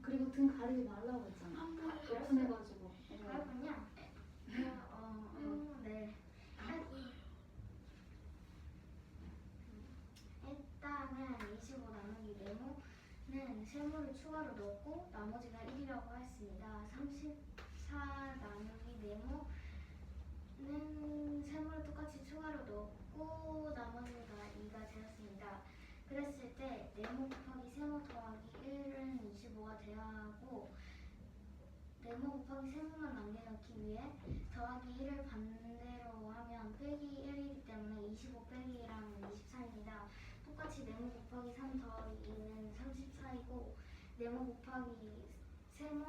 그리고 등 가리지 말라고 했잖아. 오픈해가지고. 그렇군요. 네. 일단은 25 나누기 네모는 세모를 추가로 넣고 나머지가 1이라고 했습니다. 34 나누기 네모는 세모를 똑같이 추가로 넣고 나머지가 2가 되었습니다. 그랬을 때 네모 곱하기 세모 더하기 1은 25가 되어야 하고 네모 곱하기 세모만 남겨놓기 위해 더하기 1을 반대로 하면 빼기 1이기 때문에 25 빼기 1하면 23입니다. 똑같이 네모 곱하기 3 더하기 2는 34이고 네모 곱하기 세모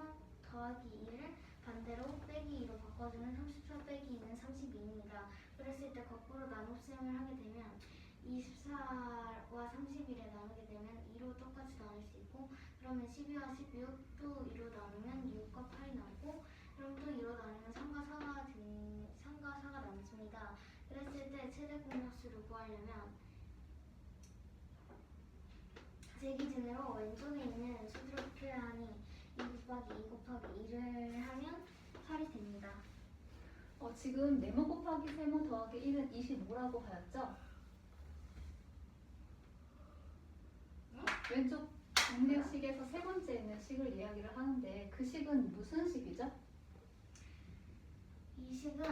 더하기 2를 반대로 빼기 2로 바꿔주면 34 빼기 2는 32입니다. 그랬을 때 거꾸로 나눗셈을 하게 되면 24와 31에 나누게 되면 2로 똑같이 나눌 수 있고 그러면 12와 16도 2로 나누면 6과 8이 나오고 그럼 또 2로 나누면 3과 4가 남습니다. 그랬을 때 최대 공약수를 구하려면 제 기준으로 왼쪽에 있는 수를 표현하니 2 곱하기 2 곱하기 2를 하면 8이 됩니다. 지금 네모 곱하기 세모 더하기 1은 25라고 하였죠? 네? 왼쪽 정리식에서 세 번째 있는 식을 이야기를 하는데 그 식은 무슨 식이죠? 이 식은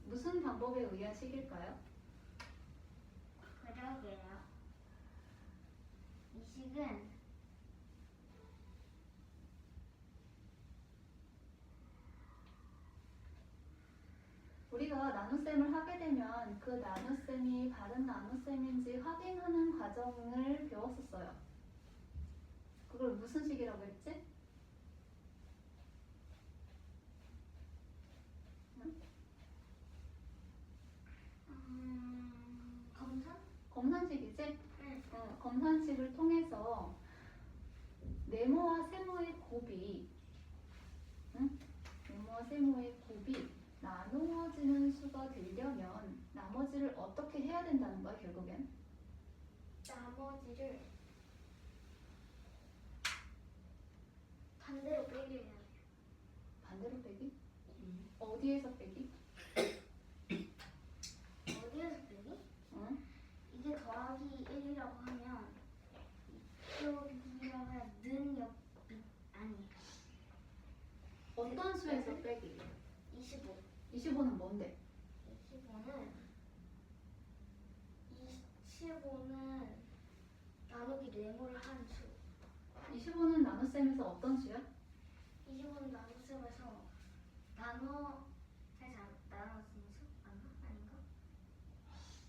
무슨 방법에 의한 식일까요? 그러게요. 이 식은 우리가 나눗셈을 하게 되면 그 나눗셈이 바른 나눗셈인지 확인하는 과정을 배웠었어요. 그걸 무슨 식이라고 했지? 검산? 검산식이지? 응. 검산식을 통해서 네모와 세모의 곱이 네모와 세모의 곱이 나누어지는 수가 되려면 나머지를 어떻게 해야 된다는 거야 결국엔? 나머지를 반대로 빼기 해야 돼요. 반대로 빼기? 어디에서 빼기? 어디에서 빼기? 응? 이게 더하기 1이라고 하면 이쪽이라고 하면 는 옆, 아니 어떤 수에서 빼기? 25 25는 뭔데? 25는 나누기 네모를 한 수. 25는 나눗셈에서 어떤 수야? 25는 나눗셈에서 나눠지는 수? 아닌가?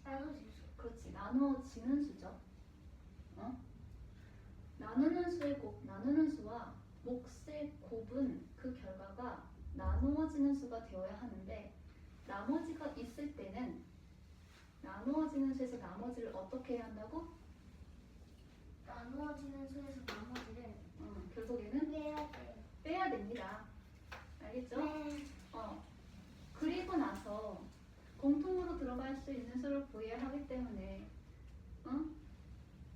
나눠지는 수. 그렇지, 나누어지는 수죠. 나누는 수의 곱, 나누는 수와 몫의 곱은 그 결과가 나누어지는 수가 되어야 하는데 나머지가 있을 때는 나누어지는 수에서 나머지를 어떻게 해야 한다고? 나누어지는 수에서 나머지를 결국에는 빼야 돼요. 빼야 됩니다. 알겠죠? 네. 그리고 나서 공통으로 들어갈 수 있는 수를 구해야 하기 때문에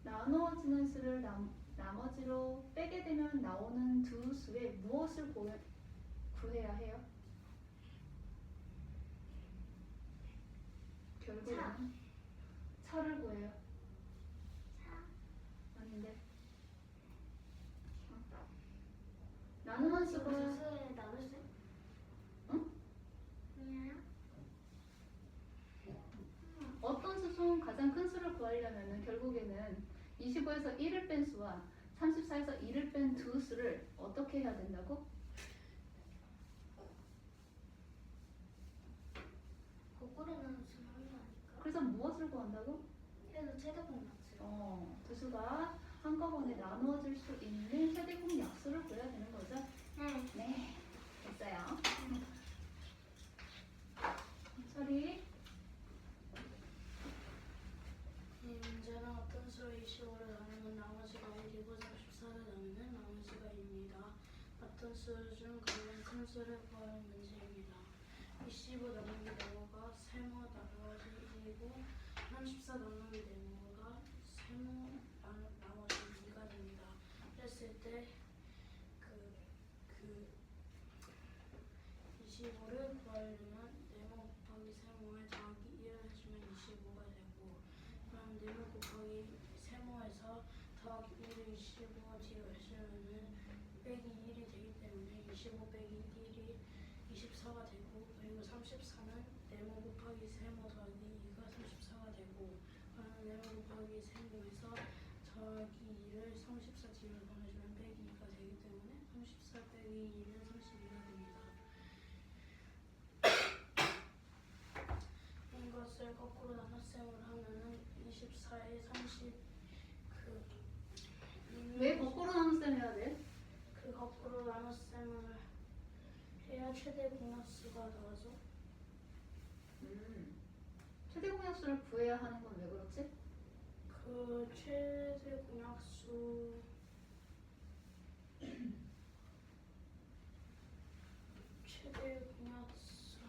나누어지는 수를 나머지로 빼게 되면 나오는 두 수에 무엇을 구해야 해요? 결국에는 차를 구해요. 아닌데 나누는 수가 수에 나눌 수? 응? 아니에요? 어떤 수 중 가장 큰 수를 구하려면 결국에는 25에서 1을 뺀 수와 34에서 2를 뺀 두 수를 어떻게 해야 된다고? 거꾸로 나누는 수는 하는 거 아닐까? 그래서 무엇을 구한다고? 그래서 최대공 약수. 두 수가 한꺼번에 나누어질 수 있는 최대공 약수를 구해야 되는 거죠? 네, 됐어요. 처리. 이 문제는 어떤 수를 25로 나누면 나머지가 1이고 34를 나누면 나머지가 2입니다. 같은 수 중 가장 큰 수를 구하는 문제입니다. 25 나누기 네모가 세모 나머지 1이고 34 나누기 네모가 세모 나머지 2가 25 빼기 1이 24가 되고, 그리고 34는 네모 곱하기 세모 더하기 2가 34가 되고, 네모 곱하기 세모에서 더하기 2를 34 뒤로 보내주면 빼기 2가 되기 때문에 34 빼기 2는 32가 됩니다. 이것을 거꾸로 나눗셈을 하면은 24에 30 왜 거꾸로 나눗셈 해야 돼? 그 거꾸로 나눗셈을 해야 최대 공약수가 나와서 최대 공약수를 구해야 하는 건 왜 그렇지? 그 최대 공약수 최대 공약수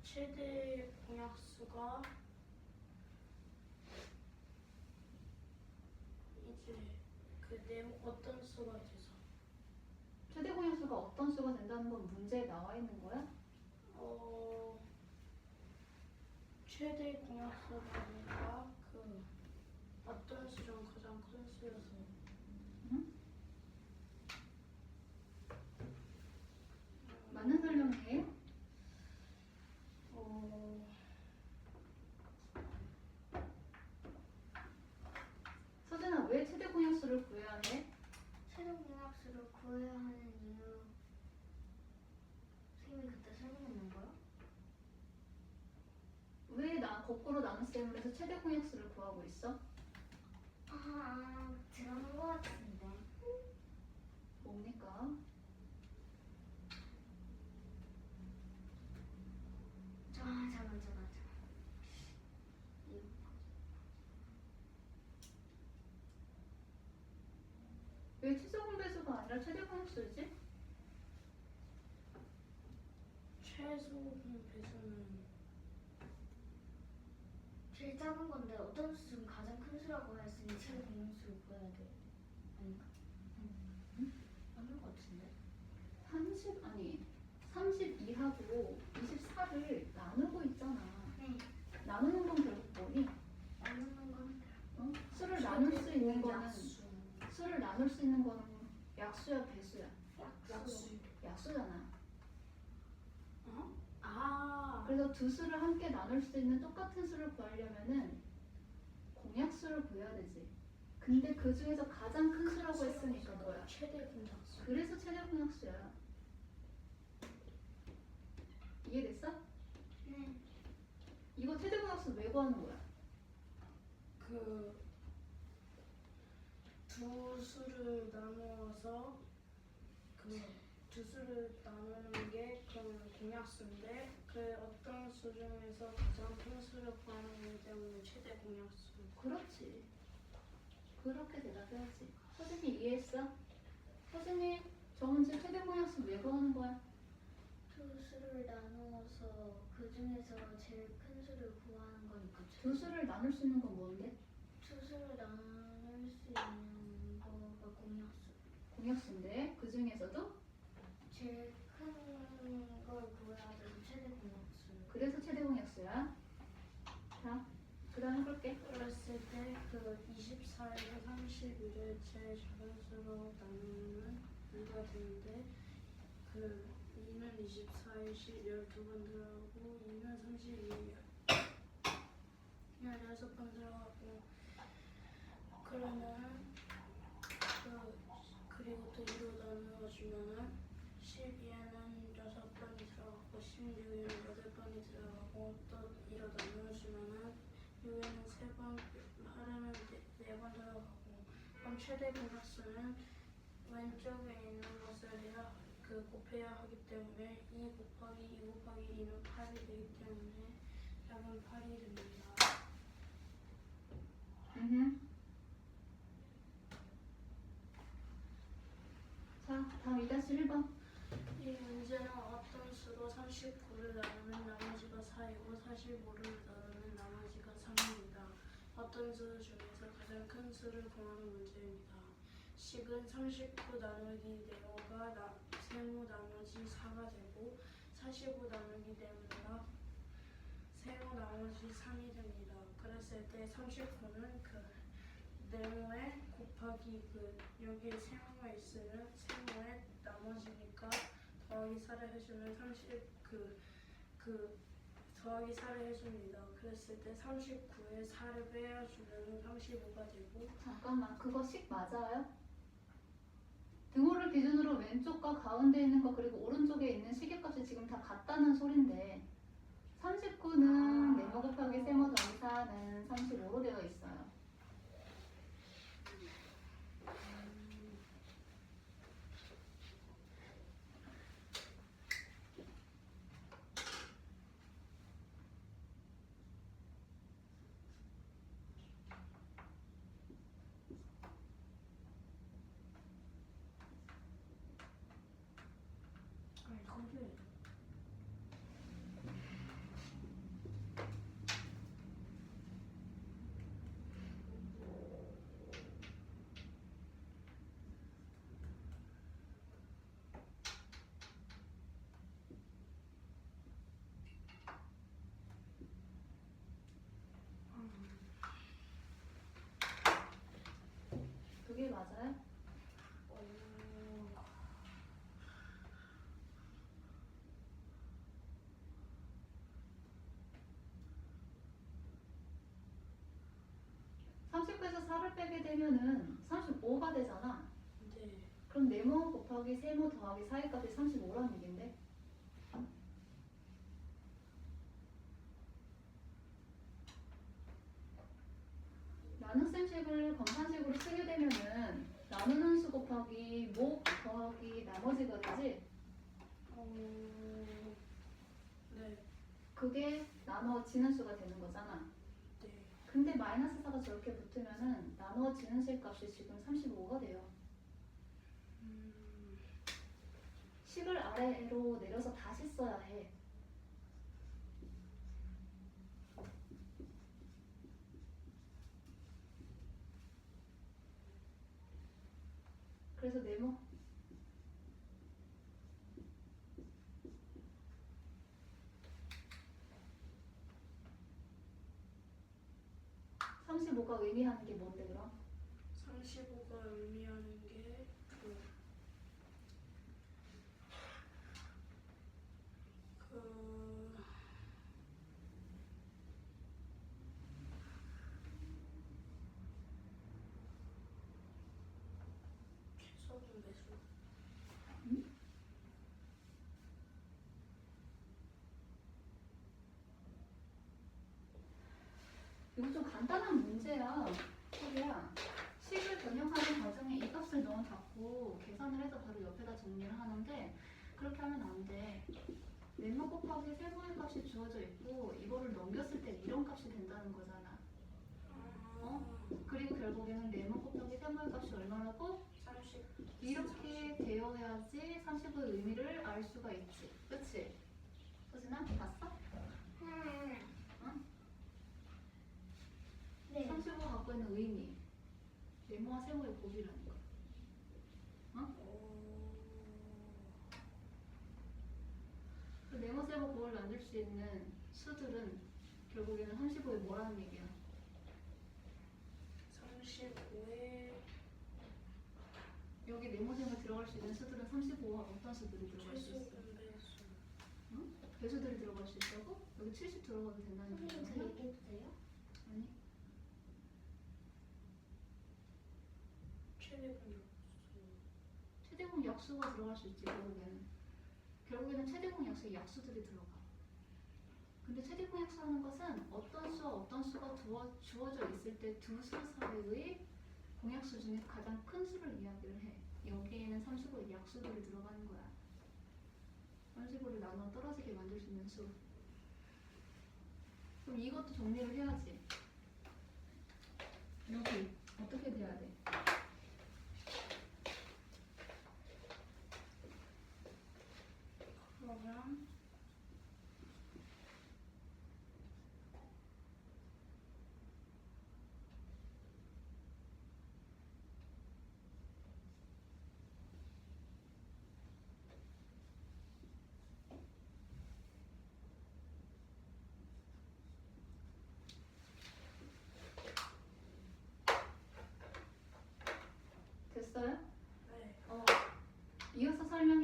최대 공약수가 이제 그 네모 어떤 수가 돼서 최대 공약수가 어떤 수가 된다는 건 문제에 나와 있는 거야? 최대 공약수가 아니라 그 어떤 수 중 가장 큰 수여서 맞는 설명이에요? 서진아, 왜 최대 공약수를 구해야 해? 최대 공약수를 구해야 하는 이유 선생님이 그때 설명했는 거야? 왜 거꾸로 나눗셈을 해서 최대 공약수를 구하고 있어? 들은 거 같은데. 뭡니까? 잠깐. 왜 최소공 배수가 아니라 최대 공약수지? 최소공 배수는 제일 작은 건데 어떤 수 중 가장 큰 수라고 했으니 최대 공약수를 구해야 돼. 아닌가? 맞는 거 같은데. 32하고 24를 나누고 있잖아. 네. 나누는 건 결국 뭐니? 나누는 건 수를 나눌 수 있는 거는 약수. 수를 나눌 수 있는 거는 약수야, 배수야? 약수. 약수잖아. 그래서 두 수를 함께 나눌 수 있는 똑같은 수를 구하려면은 공약수를 구해야 되지. 근데 그 중에서 가장 큰 수라고 했으니까 뭐야? 최대 공약수. 그래서 최대 공약수야. 이해됐어? 네. 이거 최대 공약수 왜 구하는 거야? 그 두 수를 나누어서 그 두 수를 나누는 게 그러면 공약수인데 그 어떤 수 중에서 가장 큰 수를 구하는 거기 때문에 최대 공약수. 그렇지. 그렇게 대답해야지. 서진이 이해했어? 서진이 저 문제 최대 공약수 왜 구하는 거야? 두 수를 나누어서 그 중에서 제일 큰 수를 구하는 거니까. 두 수를 나눌 수 있는 건 뭔데? 두 수를 나눌 수 있는 거가 공약수. 공약수인데 그 중에서도 제일 큰 걸 구해야 되는 최대 공약수. 그래서 최대 공약수야. 자, 그 다음 해볼게. 그랬을 때 그 24에서 31을 제일 작은 수로 나누면 2가 되는데 그 2는 24에 12번 들어가고 2는 32에 16번 들어가고 그러면 그리고 또 2로 나누어주면은 12에는 6번이 들어가고 16에는 8번이 들어가고 또 2로 나누어주면은 6에는 3번, 8에는 4번 들어가고 그럼 최대 공약수는 왼쪽에 있는 것을 곱해야 하기 때문에 2 곱하기 2 곱하기 2는 8이 되기 때문에 답은 8이 됩니다. 자, 다음 2-1번. 이 문제는 어떤 수로 39를 나누면 나머지가 4이고 45를 나누면 나머지가 3입니다. 어떤 수 중에서 가장 큰 수를 구하는 문제입니다. 식은 39 나누기 네모가 세모 나머지 4가 되고 45 나누기 네모가 세모 나머지 3이 됩니다. 그랬을 때 39는 그 네모에 곱하기 그 여기에 세모가 있으면 세모에 나머지니까 더하기 4를 해주면 30 더하기 4를 해줍니다. 그랬을 때 39에 4를 빼주면 35가 되고 잠깐만, 그거 식 맞아요? 등호를 기준으로 왼쪽과 가운데 있는 거 그리고 오른쪽에 있는 식의 값이 지금 다 같다는 소린데 39는 네모 곱하기 세모 더하기 4는 35로 되어 있어요. 아니 그게 그게 맞아요? 어... 39에서 4를 빼게 되면은 35가 되잖아. 네. 그럼 네모 곱하기 세모 더하기 4의 값이 35라는 얘긴데? 나눗셈식을 검산식으로 쓰게 되면은 나누는 수 곱하기 목 더하기 나머지가 되지? 네. 그게 나눠지는 수가 되는 거잖아. 네. 근데 마이너스 4가 저렇게 붙으면은 나눠지는 식 값이 지금 35가 돼요. 식을 아래로 내려서 다시 써야 해. 그래서 네모 35가 의미하는 게 뭔데 그럼? 35가 의미하는 게 최소분 배수. 이거 좀 간단한 문제야. 소리야. 식을 변형하는 과정에 이 값을 넣어 닫고 계산을 해서 바로 옆에다 정리를 하는데 그렇게 하면 안 돼. 네모 곱하기 세모의 값이 주어져 있고 이거를 넘겼을 때 이런 값이 된다는 거잖아. 그리고 결국에는 네모 곱하기 세모의 값이 얼마라고? 30. 이렇게 되어야지 30의 의미를 알 수가 있지. 그치? 소진아 봤어? 응? 네. 35가 갖고 있는 의미. 네모와 세모의 곱이라는 거. 그 네모 세모 곱을 만들 수 있는 수들은 결국에는 35에 뭐라는 얘기야? 35에 여기 네모 세모 들어갈 수 있는 수들은 35와 어떤 수들이 들어갈 수 있어? 최소분 배수. 응? 배수들이 들어갈 수 있다고? 여기 70 들어가도 된다는 선생님 저 얘기야? 얘기해도 돼요? 아니. 최대분 약수. 최대공 약수가 들어갈 수 있지 결국에는 최대공 약수에 약수들이 들어가. 근데 최대공 약수라는 것은 어떤 수와 어떤 수가 주어져 있을 때 두 수 사이의 공약수 중에 가장 큰 수를 이야기를 해. 여기에는 35의 약수들이 들어가는 거야. 35를 나눠 떨어지게 만들 수 있는 수. 그럼 이것도 정리를 해야지. 여기 어떻게 돼야 돼? 그러면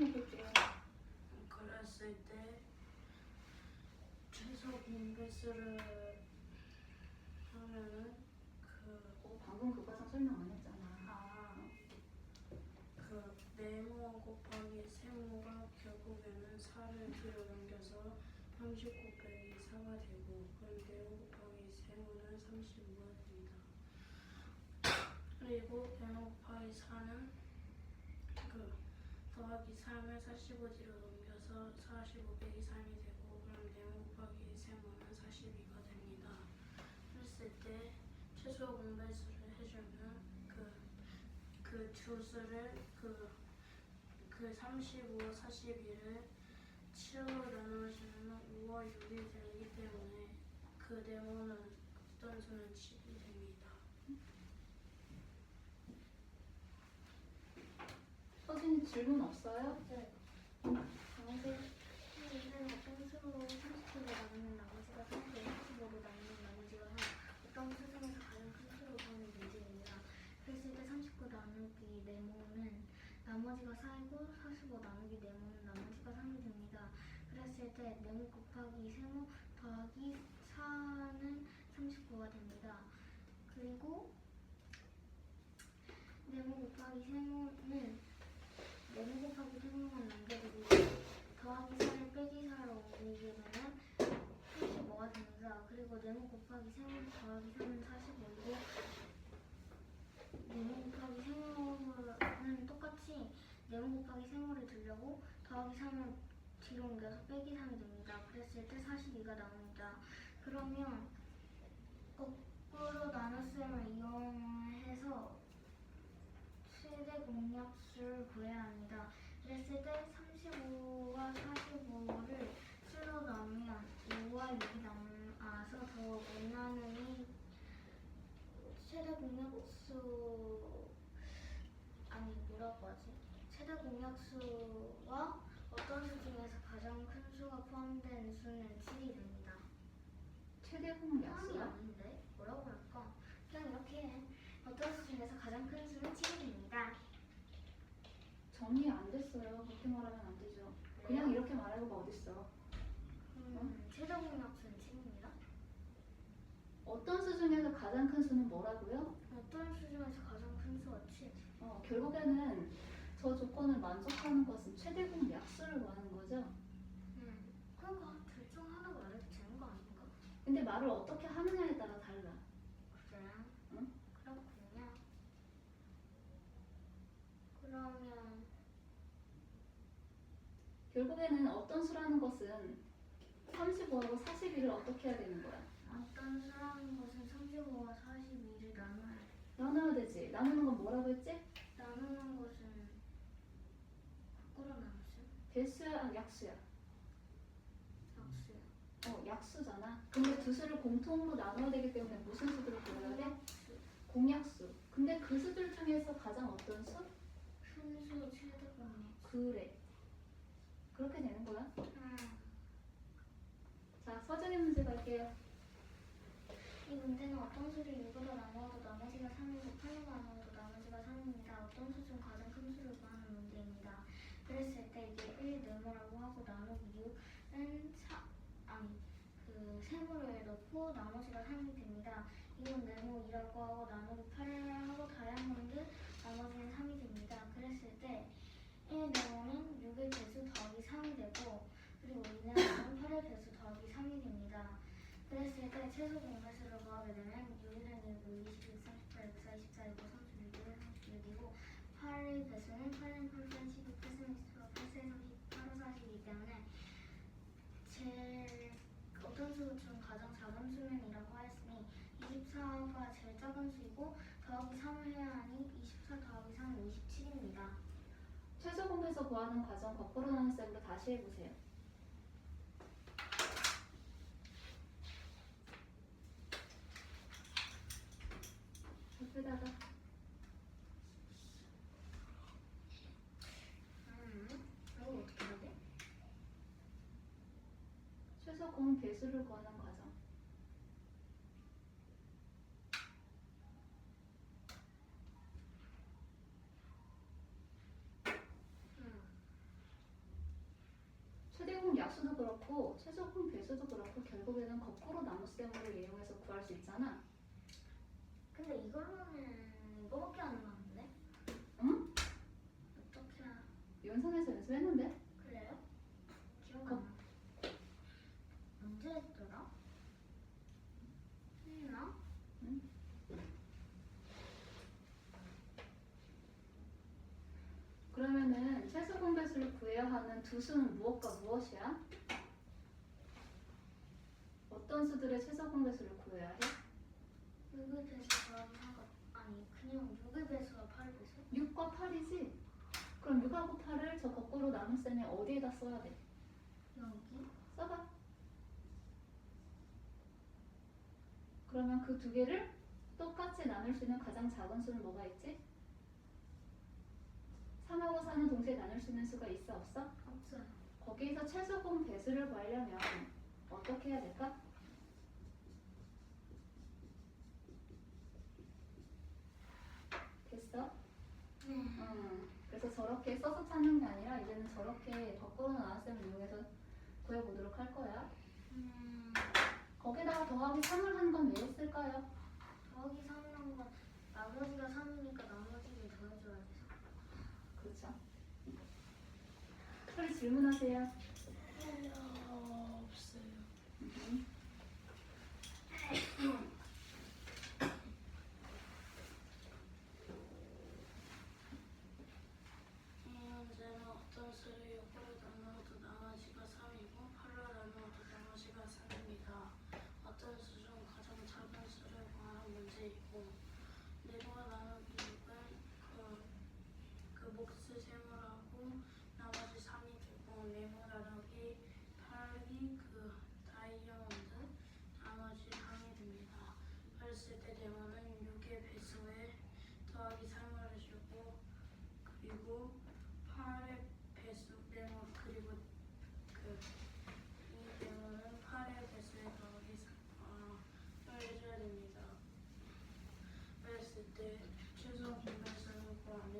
확인해 볼게요. 그랬을 때 최소 공배수를 하면은 방금 그 과정 설명 안 했잖아. 그 네모 곱하기 세모가 결국에는 4를 뒤로 넘겨서 39 빼기 4가 되고 그럼 네모 곱하기 세모는 35가 됩니다. 그리고 네모 곱하기 4는 더하기 3을 45 뒤로 넘겨서 45 빼기 3이 되고 그럼 네모 곱하기 세모는 42가 됩니다. 그랬을 때 최소 공배수를 해주면 그 두 수를 그 35, 42를 7로 나누어주면 5와 6이 되기 때문에 그 네모는 어떤 수는 7이 됩니다. 서진이 질문 없어요? 네. 강하세요. 문제는 어떤 수로 30kg 나누는 나머지가 3대 45로 나누는 나머지가 3. 어떤 수 중에서 가장 큰 수로 구하는 문제입니다. 그랬을 때 39 나누기 네모는 나머지가 4이고 45 나누기 네모는 나머지가 3이 됩니다. 그랬을 때 네모 곱하기 세모 더하기 4는 39가 됩니다. 그리고 네모 곱하기 세모는 네모 곱하기 세모만 남겨두고 더하기 4를 빼기 4로 옮기게 되면 35가 됩니다. 그리고 네모 곱하기 세모 더하기 3은 45이고 네모 곱하기 세모는 똑같이 네모 곱하기 세모를 두려고 더하기 3을 뒤로 옮겨서 빼기 3이 됩니다. 그랬을 때 42가 나옵니다. 그러면 거꾸로 나눗셈을 이용해서 최대 공약수를 구해야 합니다. 그랬을 때 35와 45를 수로 나누면 5와 6이 남아서 더 못 나누니 최대 공약수 아니 뭐라고 하지? 최대 공약수와 어떤 수 중에서 가장 큰 수가 포함된 수는 7이 됩니다. 최대 이 공약수야? 아닌데? 뭐라고 할까? 그냥 이렇게 해. 어떤 수 중에서 가장 큰 수는 7이 됩니다. 정리 안 됐어요. 그렇게 말하면 안 되죠. 그냥 이렇게 말할 거가 어딨어. 최대 공약수는 7입니다. 어떤 수 중에서 가장 큰 수는 뭐라고요? 어떤 수 중에서 가장 큰 수가 7? 결국에는 저 조건을 만족하는 것은 최대 공약수를 구하는 거죠. 그러니까 둘 중 하나 말해도 되는 거 아닌가? 근데 말을 어떻게 하느냐에 따라 달라. 그래요? 응? 그렇군요. 그러면 결국에는 어떤 수라는 것은 35하고 41을 어떻게 해야 되는 거야? 어떤 수라는 것은 35와 42를 나눠야 되지. 나누는 건 뭐라고 했지? 나누는 것은 거꾸로 나눴어요? 배수야, 약수야? 약수요. 약수잖아. 근데 두 수를 공통으로 나눠야 되기 때문에 무슨 수들을 구해야 돼? 공약수. 공약수. 근데 그 수들 중에서 가장 어떤 수? 순수 최대 공약수. 그래. 그렇게 되는 거야. 자, 서준이 문제 갈게요. 이 문제는 어떤 수를 1보다 나누어도 나머지가 3이고 8로 나누어도 나머지가 3입니다. 어떤 수 중 가장 큰 수를 구하는 문제입니다. 그랬을 때 이게 1 네모라고 하고 나누기 6은 세모를 넣고 나머지가 3이 됩니다. 이건 네모 2라고 하고 나누기 8을 하고 다이아몬드 나머지는 3이 됩니다. 그랬을 때 1 네모는 6의 배수 더하기 3이 되고 그리고 2 네모는 8의 배수 더하기 3이 됩니다. 그랬을 때 최소 공배수를 구하게 되면 6이랑 6, 26, 38, 64, 24, 36, 8의 배수는 8은 8, 8, 12, 8, 3, 24, 8, 3, 30, 8, 5, 42이기 때문에 어떤 수 중 가장 작은 수면이라고 하였으니 24가 제일 작은 수이고 더하기 3을 해야 하니 24 더하기 3은 27입니다. 최소 공배수 구하는 과정 거꾸로 나눈 셈으로 다시 해보세요. 옆에다가 이거 어떻게 해야 돼? 최소 공 배수를 구하는 과정. 그렇고 최소분 배수도 그렇고 결국에는 거꾸로 나눗셈을 이용해서 구할 수 있잖아. 근데 이걸로는 이거밖에 안 나왔는데? 응? 어떻게 연산에서 연습했는데? 그래요? 기억 안 나. 언제 했더라? 했나? 응? 그러면은 최소분 배수를 구해야 하는 두 수는 무엇과 무엇이야? 어떤 수들의 최소분 배수를 구해야 해? 6의 배수가 아니 그냥 6의 배수와 8의 배수? 6과 8이지? 그럼 6하고 8을 저 거꾸로 나눗셈에 어디에다 써야 돼? 여기? 써봐. 그러면 그 두 개를 똑같이 나눌 수 있는 가장 작은 수는 뭐가 있지? 3하고 4는 동시에 나눌 수 있는 수가 있어 없어? 없어요. 거기서 최소분 배수를 구하려면 어떻게 해야 될까? 됐어? 네. 그래서 저렇게 써서 찾는 게 아니라 이제는 저렇게 거꾸로 나눗셈을 이용해서 구해보도록 할 거야. 거기다가 더하기 3을 한 건 왜 했을까요? 더하기 3이란 건 나머지가 3이니까 나머지를 더해줘야 돼서. 그렇죠. 소리 질문하세요. 없어요. 이 문제는 어떤 수를 6으로 나누어도 나머지가 3이고 8로 나누어도 나머지가 3입니다. 어떤 수 중 가장 작은 수를 구하는 문제이고 네모와 나누기 6은 그 몫을 세모라고 나머지 3이 되고 네모 나누기 8이 그 다이아몬드 나머지 3이 됩니다. 그랬을 때 네모는 6의 배수에 더하기 3을 해주고 그리고 8의 배수 네모 그리고 이 네모는 8의 배수에 더하기 3을 해줘야 됩니다. 그랬을 때 최소 공배수를 구하면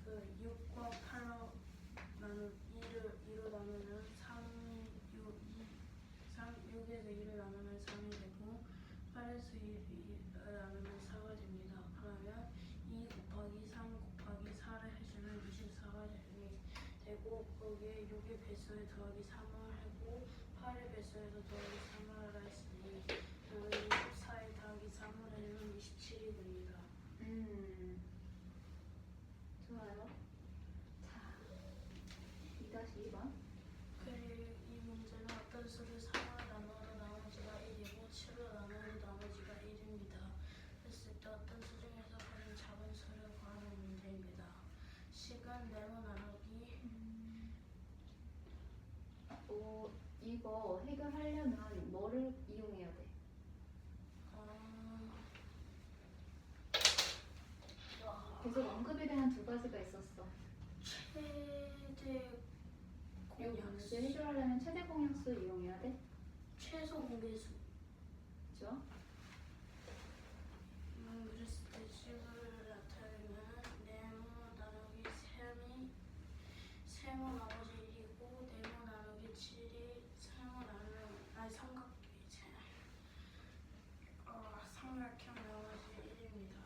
그 6과 8로 나누 2로 나누면 6에서 2를 나누면 3이 되고 8에서 2를 나누면 4가 됩니다. 그러면 2 곱하기 3 곱하기 4를 해주면 24가 되고 거기에 6의 배수에 더하기 3을 하고 8의 배수에서 더하기 3을 했으니 24에 더하기 3을 해주면 27이 됩니다. 좋아요. 자, 2-2번. 그리고 이 문제는 어떤 수를 3으로 나누어도 나머지가 1이고 7으로 나누어도 나머지가 1입니다. 그랬을 때 어떤 수 중에서 가장 작은 수를 구하는 문제입니다. 식은 네모 나누기 이거 해결하려면 뭐를 이용해야 돼? 계속 언급이 되는 두 가지가 있었어. 최대 이 문제 공약수, 해결하려면 최대 공약수 이용해야 돼. 최소 공배수. 그죠? 그랬을 때 식을 나타내면 네모 나누기 3이 세모 나머지 1이고 네모 나누기 7이 세모 나누면 삼각형 나머지 1입니다.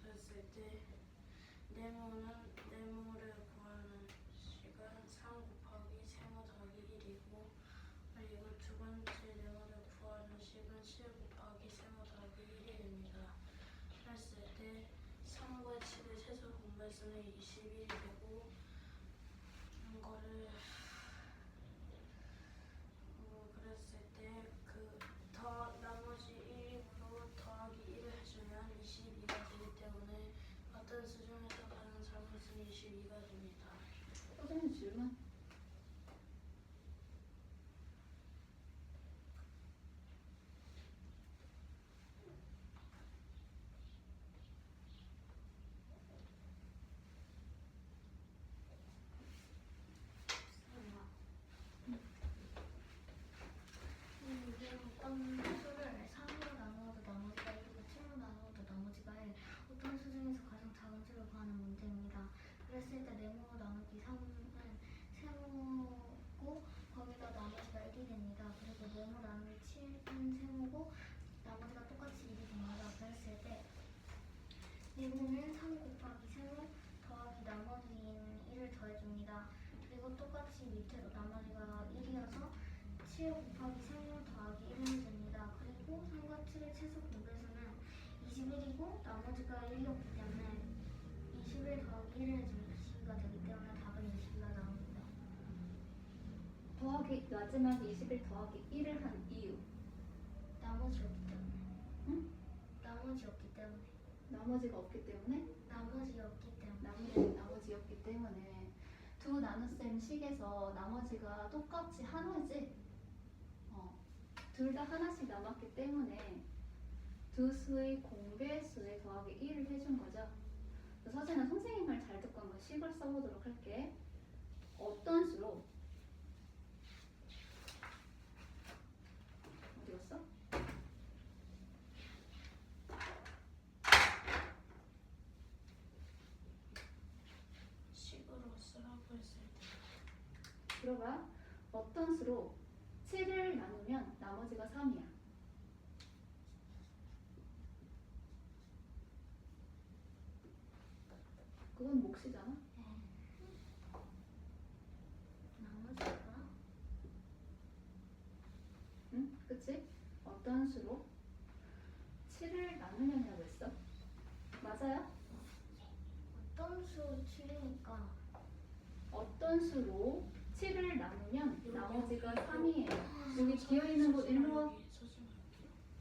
그랬을 때 네모를 구하는 식은 3 곱하기 세모 더하기 1이고 그리고 두 번째 네모를 구하는 식은 7 곱하기 세모 더하기 1이 됩니다. 그랬을 때 3과 7의 최소 공배수는 21이 되고 이거를 그랬을 때 나머지 1으로 더하기 1을 해주면 22가 되기 때문에 어떤 수 중에서 가장 작은 수는 22가 됩니다. 선생님 질문. 어떤 수를 3으로 나누어도 나머지가 1이고 7로 나누어도 나머지가 1 어떤 수 중에서 가장 작은 수를 구하는 문제입니다. 그랬을 때 네모 나누기 3은 네모 나누기 7은 세모고 나머지가 똑같이 1이 됩니다. 그랬을 때 네모는 3 곱하기 세모 더하기 나머지인 1을 더해줍니다. 그리고 똑같이 밑에도 나머지가 1이어서 7 곱하기 세모 더하기 1을 해줍니다. 그리고 3과 7의 최소 공배수는 21이고 나머지가 1이었기 때문에 21 더하기 1을 해주면 22가 되기 때문에 답은 22가 나옵니다. 더하기 마지막에 21 더하기 1을 한 이유. 나머지 없기 때문에. 응? 나머지 없기 때문에. 나머지가 없기 때문에. 나머지 없기 때문에. 나머지였기 때문에 두 나눗셈 식에서 나머지가 똑같이 하나지. 둘 다 하나씩 남았기 때문에 두 수의 공배수에 더하기 1을 해준 거죠. 서진아, 선생님 말 잘 듣고 한번 식을 써보도록 할게. 어떤 수로 어디 갔어? 식으로 쓰라고 했을 때 들어봐. 어떤 수로 7을 나누면 나머지가 3이야. 그건 몫이잖아. 나머지가 응? 그치? 어떤 수로 7을 나누면이라고 했어? 맞아요? 어떤 수 7이니까 어떤 수로 7을 나누면 나머지가 3이에요. 여기 비어있는 곳 일로 와.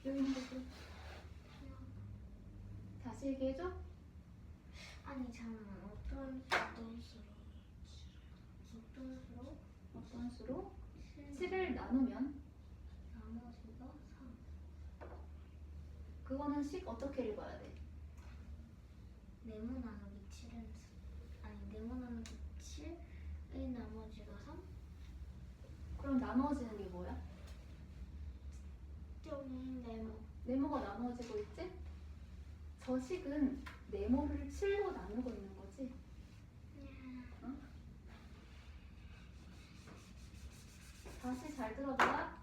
비어있는 곳 일로. 다시 얘기해줘. 아니 잠깐만 어떤 수로 어떤 수로 7 7을 나누면 나머지가 3 그거는 식 어떻게 읽어야 돼? 네모 나누기 7은 네모 나누기 7의 나머지가 3 그럼 나누어지는 게 뭐야? 여기 네모 네모가 나누어지고 있지? 저 식은 네모를 7로 나누고 있는 거지? 응? 다시 잘 들어봐.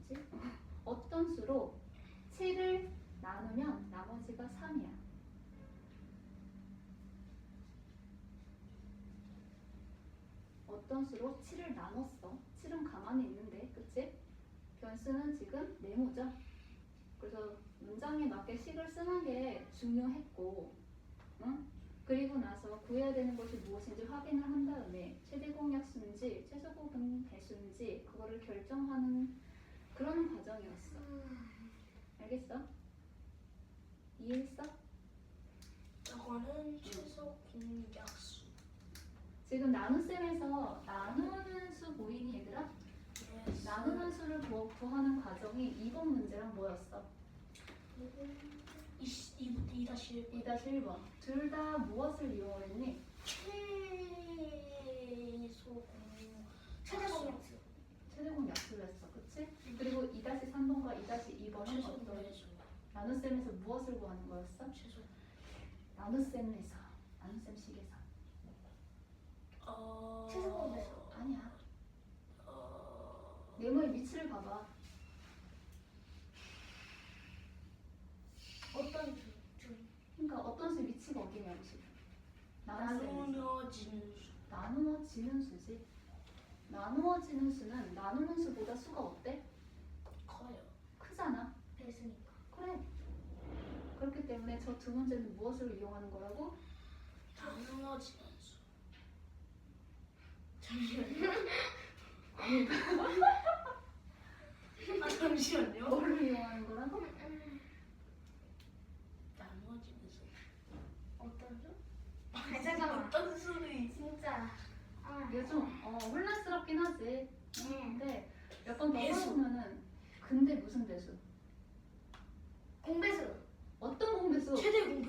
뭐지? 어떤 수로 7을 나누면 나머지가 3이야. 어떤 수로 7을 나눴어. 7은 가만히 있는데, 그치? 변수는 지금 네모죠? 그래서 문장에 맞게 식을 쓰는 게 중요했고, 응? 그리고 나서 구해야 되는 것이 무엇인지 확인을 한 다음에 최대 공약수인지 최소 공분 배수인지 그거를 결정하는 그런 과정이었어. 알겠어? 이해했어? 저거는 최소 공약수. 지금 나눗셈에서 나누는 수 보이니 얘들아? 나누는 수를 구하는 과정이 이번 문제랑 뭐였어? 2-1 2-1번. 둘 다 무엇을 이용했니? 최대 공약수 최대 공약수를 했어. 그치? 그리고 2-3번과 2-2번은 어떤 나눗셈에서 무엇을 구하는 거였어? 최소 나눗셈에서. 나눗셈식에서. 최소 공배수 아니야. 네모의 위치를 봐봐. 어떤 수 그러니까 어떤 수 위치가 어디냐고 지금. 나눗셈에서. 나누어지는 수. 나누어지는 수지. 나누어지는 수는 나누는 수보다 수가 어때? 커요. 크잖아. 배수니까 그래. 그렇기 때문에 저 두 문제는 무엇을 이용하는 거라고? 나누어지는 수. 아니, 잠시만요. 뭐를 이용하는 거라고? 나누어지는 수. 어떤 수? 잠깐만. 어떤 수를 진짜 요즘 혼란스럽긴 하지. 근데 몇 번 더 배수. 해보면은 근데 무슨 배수? 공배수 어떤 공배수? 최대 공배수.